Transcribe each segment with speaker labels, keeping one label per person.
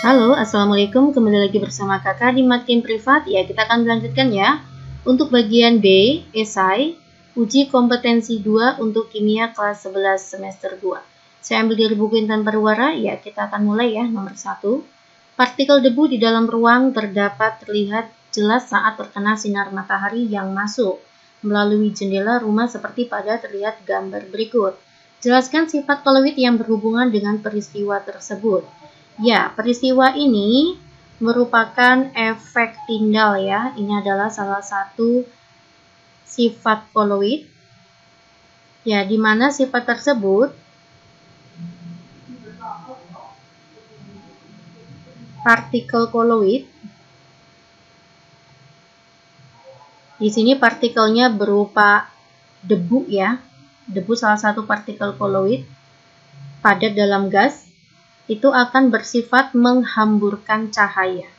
Speaker 1: Halo, Assalamualaikum. Kembali lagi bersama kakak di Makin Privat. Ya, kita akan melanjutkan ya. Untuk bagian B, esai, uji kompetensi 2 untuk kimia kelas 11 semester 2. Saya ambil dari buku Intan Pariwara. Ya, kita akan mulai ya. Nomor 1. Partikel debu di dalam ruang terdapat terlihat jelas saat terkena sinar matahari yang masuk melalui jendela rumah seperti pada terlihat gambar berikut. Jelaskan sifat koloid yang berhubungan dengan peristiwa tersebut. Ya, peristiwa ini merupakan efek Tyndall ya. Ini adalah salah satu sifat koloid. Ya, di mana sifat tersebut partikel koloid. Di sini partikelnya berupa debu ya. Debu salah satu partikel koloid padat dalam gas. Itu akan bersifat menghamburkan cahaya.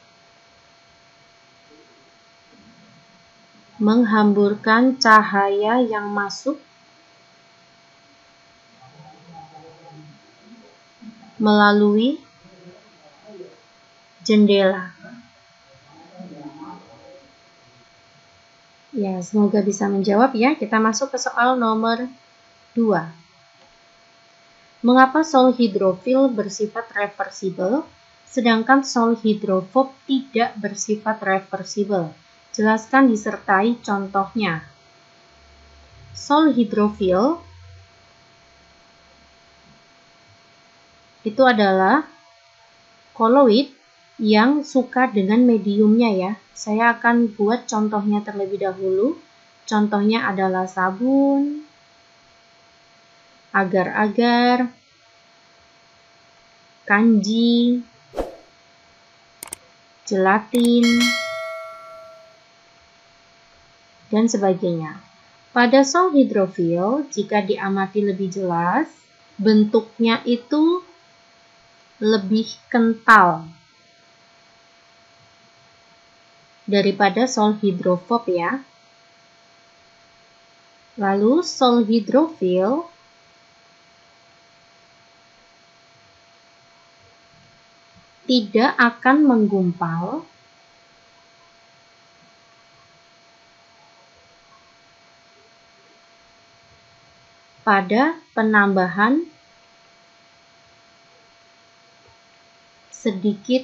Speaker 1: Menghamburkan cahaya yang masuk melalui jendela. Ya, semoga bisa menjawab ya. Kita masuk ke soal nomor 2. Mengapa sol hidrofil bersifat reversibel, sedangkan sol hidrofob tidak bersifat reversibel? Jelaskan disertai contohnya. Sol hidrofil itu adalah koloid yang suka dengan mediumnya ya. Saya akan buat contohnya terlebih dahulu. Contohnya adalah sabun, agar-agar, kanji, gelatin, dan sebagainya. Pada sol hidrofil, jika diamati lebih jelas, bentuknya itu lebih kental daripada sol hidrofob ya. Lalu sol hidrofil tidak akan menggumpal pada penambahan sedikit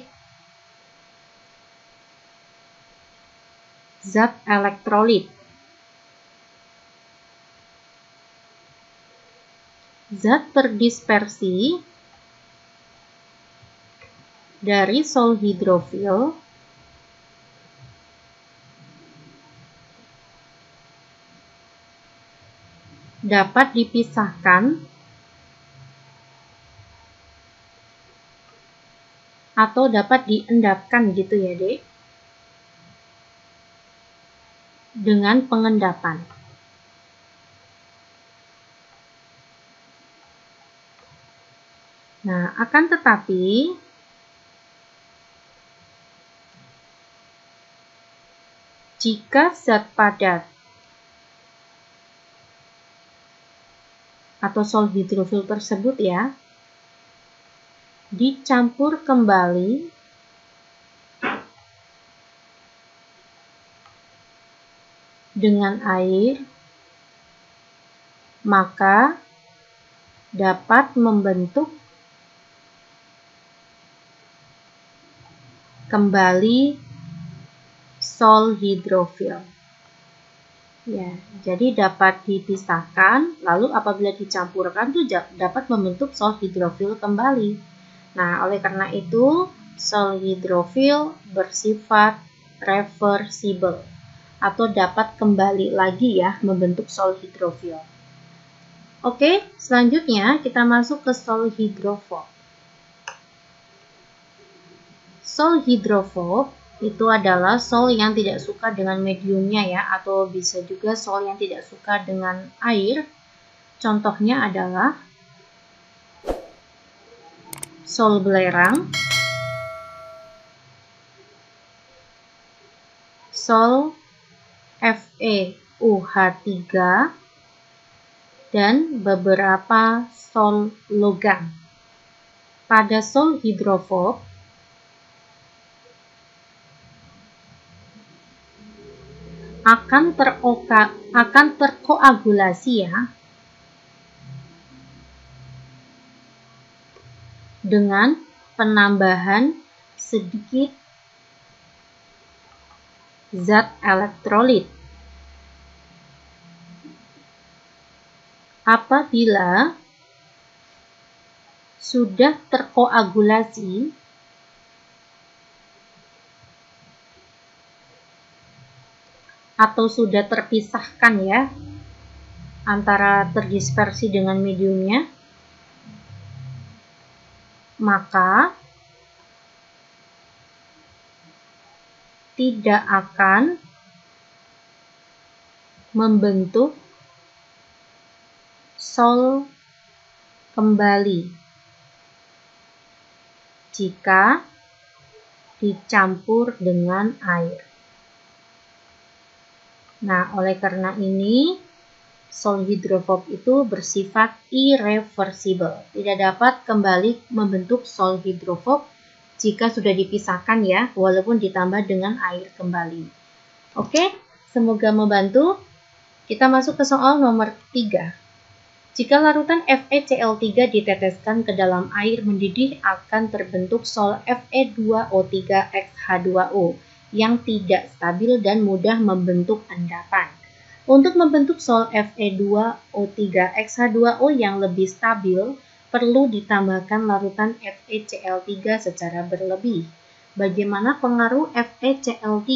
Speaker 1: zat elektrolit. Zat berdispersi dari sol hidrofil dapat dipisahkan atau dapat diendapkan gitu ya, Dek, dengan pengendapan. Nah, akan tetapi jika zat padat atau sol hidrofil tersebut ya dicampur kembali dengan air, maka dapat membentuk kembali sol hidrofil. Ya, jadi dapat dipisahkan, lalu apabila dicampurkan tuh dapat membentuk sol hidrofil kembali. Nah, oleh karena itu sol hidrofil bersifat reversible atau dapat kembali lagi ya membentuk sol hidrofil. Oke, selanjutnya kita masuk ke sol hidrofob. Sol hidrofob itu adalah sol yang tidak suka dengan mediumnya ya, atau bisa juga sol yang tidak suka dengan air. Contohnya adalah sol belerang, sol FeUH3, dan beberapa sol logam. Pada sol hidrofob, akan terkoagulasi ya dengan penambahan sedikit zat elektrolit. Apabila sudah terkoagulasi, atau sudah terpisahkan ya antara terdispersi dengan mediumnya, maka tidak akan membentuk sol kembali jika dicampur dengan air. Nah, oleh karena ini sol hidrofob itu bersifat irreversible, tidak dapat kembali membentuk sol hidrofob jika sudah dipisahkan ya, walaupun ditambah dengan air kembali. Oke, semoga membantu. Kita masuk ke soal nomor 3. Jika larutan FeCl3 diteteskan ke dalam air mendidih, akan terbentuk sol Fe2O3XH2O yang tidak stabil dan mudah membentuk endapan. Untuk membentuk sol Fe2O3XH2O yang lebih stabil, perlu ditambahkan larutan FeCl3 secara berlebih. Bagaimana pengaruh FeCl3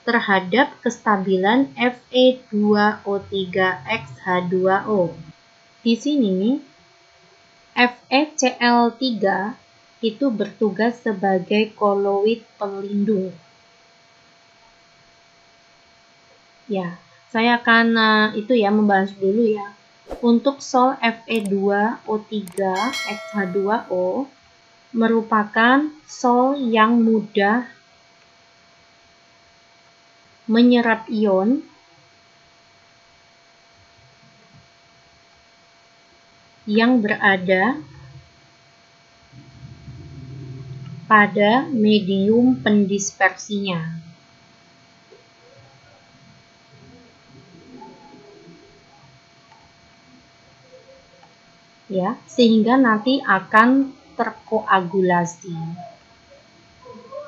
Speaker 1: terhadap kestabilan Fe2O3XH2O? Di sini, FeCl3 itu bertugas sebagai koloid pelindung. Ya, saya akan membahas dulu ya. Untuk sol Fe2O3XH2O merupakan sol yang mudah menyerap ion yang berada pada medium pendispersinya. Ya, sehingga nanti akan terkoagulasi.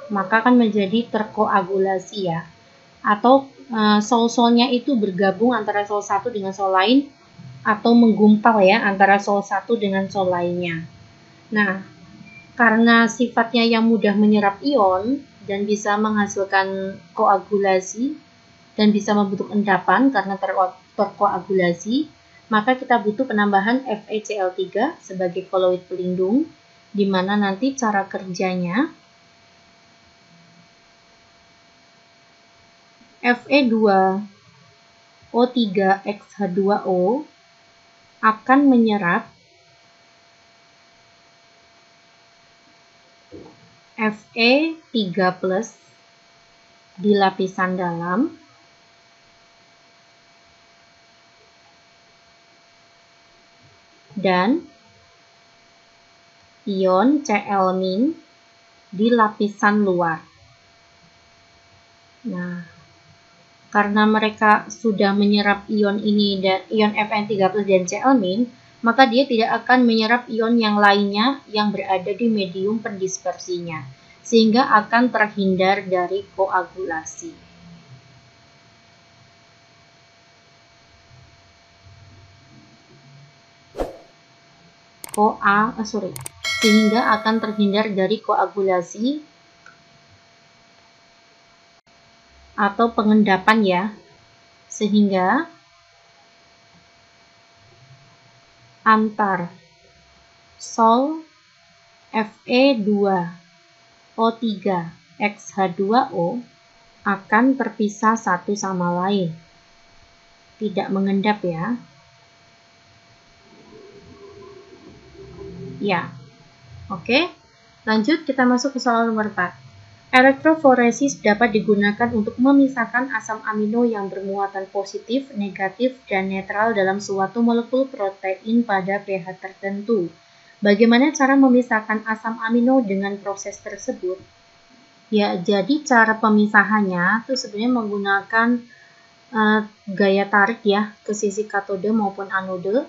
Speaker 1: Maka akan menjadi terkoagulasi ya. Atau sol-solnya itu bergabung antara sol satu dengan sol lain, atau menggumpal ya antara sol satu dengan sol lainnya. Nah, karena sifatnya yang mudah menyerap ion dan bisa menghasilkan koagulasi dan bisa membentuk endapan karena terkoagulasi, maka kita butuh penambahan FeCl3 sebagai koloid pelindung, di mana nanti cara kerjanya Fe2O3XH2O akan menyerap Fe3+ di lapisan dalam dan ion Cl- di lapisan luar. Nah, karena mereka sudah menyerap ion ini dan ion Fe3+ dan Cl-, maka dia tidak akan menyerap ion yang lainnya yang berada di medium pendispersinya, sehingga akan terhindar dari koagulasi. Sehingga akan terhindar dari koagulasi atau pengendapan ya, sehingga antar sol Fe2O3XH2O akan terpisah satu sama lain, tidak mengendap ya. Ya, oke. Lanjut, kita masuk ke soal nomor 4. Elektroforesis dapat digunakan untuk memisahkan asam amino yang bermuatan positif, negatif, dan netral dalam suatu molekul protein pada pH tertentu. Bagaimana cara memisahkan asam amino dengan proses tersebut? Ya, jadi cara pemisahannya itu sebenarnya menggunakan gaya tarik ya ke sisi katode maupun anode.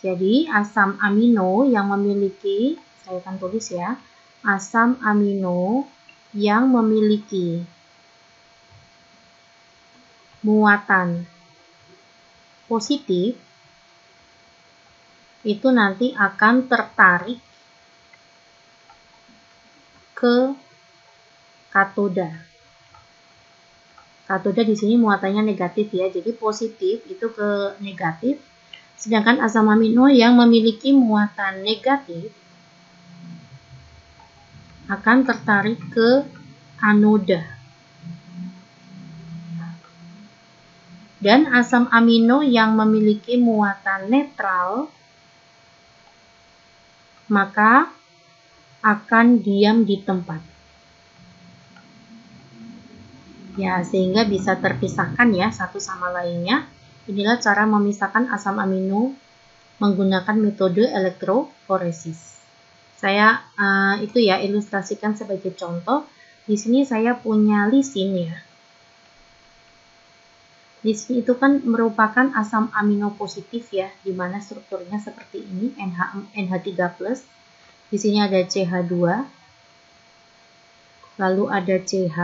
Speaker 1: Jadi asam amino yang memiliki, saya akan tulis ya, asam amino yang memiliki muatan positif itu nanti akan tertarik ke katoda. Katoda di sini muatannya negatif ya, jadi positif itu ke negatif. Sedangkan asam amino yang memiliki muatan negatif akan tertarik ke anoda. Dan asam amino yang memiliki muatan netral maka akan diam di tempat. Ya, sehingga bisa terpisahkan ya satu sama lainnya. Inilah cara memisahkan asam amino menggunakan metode elektroforesis. Saya itu ya ilustrasikan sebagai contoh. Di sini saya punya lisin ya. Lisin itu kan merupakan asam amino positif ya, di mana strukturnya seperti ini, NH3+. Di sini ada CH2, lalu ada CH,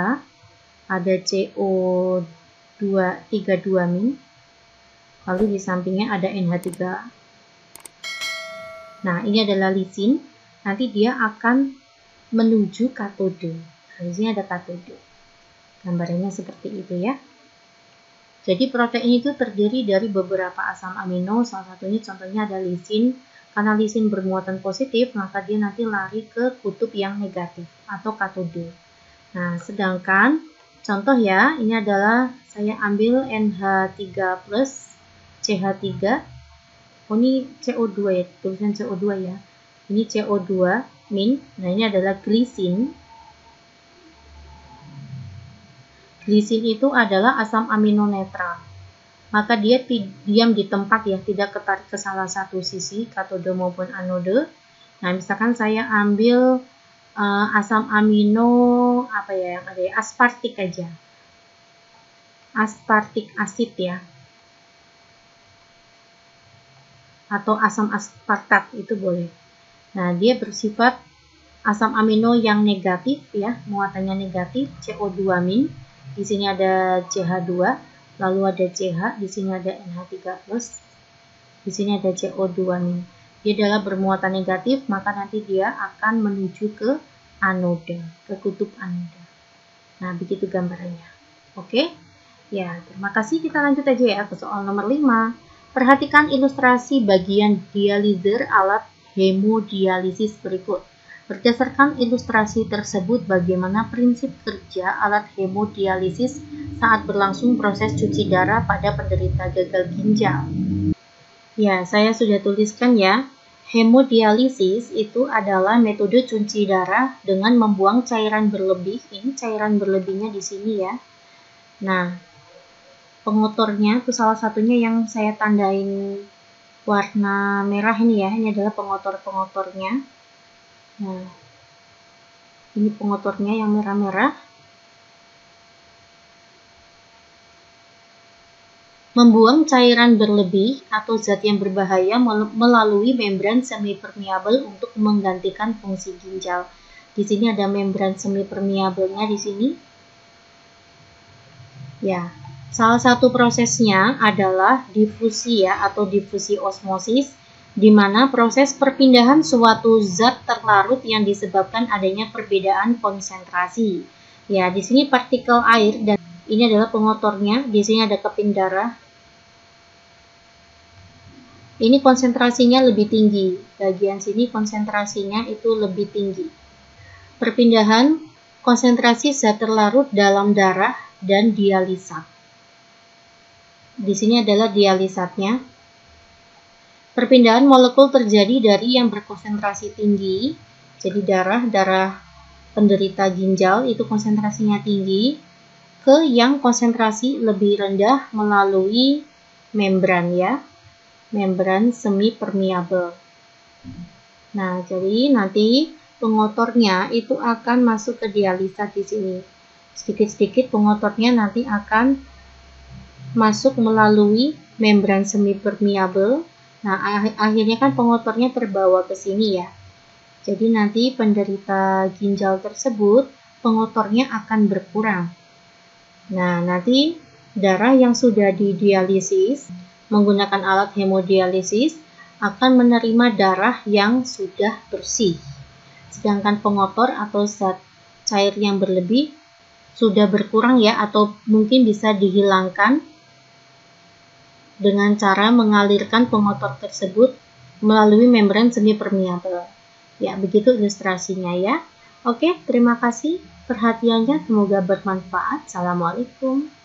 Speaker 1: ada CO232-, lalu di sampingnya ada NH3. Nah, ini adalah lisin. Nanti dia akan menuju katode. Nah, di sini ada katode. Gambarnya seperti itu ya. Jadi protein itu terdiri dari beberapa asam amino, salah satunya contohnya ada lisin. Karena lisin bermuatan positif, maka dia nanti lari ke kutub yang negatif atau katode. Nah, sedangkan contoh ya, ini adalah saya ambil NH3+, CH3. Oh, ini CO2 ya, tulisan CO2 ya. Ini CO2-. Nah, ini adalah glisin. Glisin itu adalah asam amino netral. Maka dia diam di tempat ya, tidak ketarik ke salah satu sisi, katode maupun anode. Nah, misalkan saya ambil asam amino apa ya yang ada ya, aspartik aja. Aspartik asid ya. Atau asam aspartat itu boleh. Nah, dia bersifat asam amino yang negatif ya, muatannya negatif, CO2-. Di sini ada CH2, lalu ada CH, di sini ada NH3+, di sini ada CO2-. Dia adalah bermuatan negatif, maka nanti dia akan menuju ke anoda, ke kutub anoda. Nah, begitu gambarannya. Oke? Ya, terima kasih. Kita lanjut aja ya ke soal nomor 5. Perhatikan ilustrasi bagian dializer alat hemodialisis berikut. Berdasarkan ilustrasi tersebut, bagaimana prinsip kerja alat hemodialisis saat berlangsung proses cuci darah pada penderita gagal ginjal? Ya, saya sudah tuliskan ya. Hemodialisis itu adalah metode cuci darah dengan membuang cairan berlebih. Ini cairan berlebihnya di sini ya. Nah, pengotornya itu salah satunya yang saya tandain warna merah ini ya. Ini adalah pengotor-pengotornya. Nah, ini pengotornya yang merah-merah. Membuang cairan berlebih atau zat yang berbahaya melalui membran semipermeabel untuk menggantikan fungsi ginjal. Di sini ada membran semipermeabelnya di sini. Ya, salah satu prosesnya adalah difusi ya atau difusi osmosis, di mana proses perpindahan suatu zat terlarut yang disebabkan adanya perbedaan konsentrasi. Ya, di sini partikel air dan ini adalah pengotornya. Di sini ada keping darah. Ini konsentrasinya lebih tinggi. Bagian sini konsentrasinya itu lebih tinggi. Perpindahan konsentrasi zat terlarut dalam darah dan dialisat. Di sini adalah dialisatnya. Perpindahan molekul terjadi dari yang berkonsentrasi tinggi, jadi darah penderita ginjal itu konsentrasinya tinggi, ke yang konsentrasi lebih rendah melalui membran ya, membran semipermeabel. Nah, jadi nanti pengotornya itu akan masuk ke dialisat di sini. Sedikit-sedikit pengotornya nanti akan masuk melalui membran semi-permeabel. Nah, akhirnya kan pengotornya terbawa ke sini ya. Jadi nanti penderita ginjal tersebut pengotornya akan berkurang. Nah, nanti darah yang sudah didialisis menggunakan alat hemodialisis akan menerima darah yang sudah bersih. Sedangkan pengotor atau zat cair yang berlebih sudah berkurang ya, atau mungkin bisa dihilangkan dengan cara mengalirkan pengotor tersebut melalui membran semi-permeabel. Ya, begitu ilustrasinya ya. Oke, terima kasih perhatiannya, semoga bermanfaat. Assalamualaikum.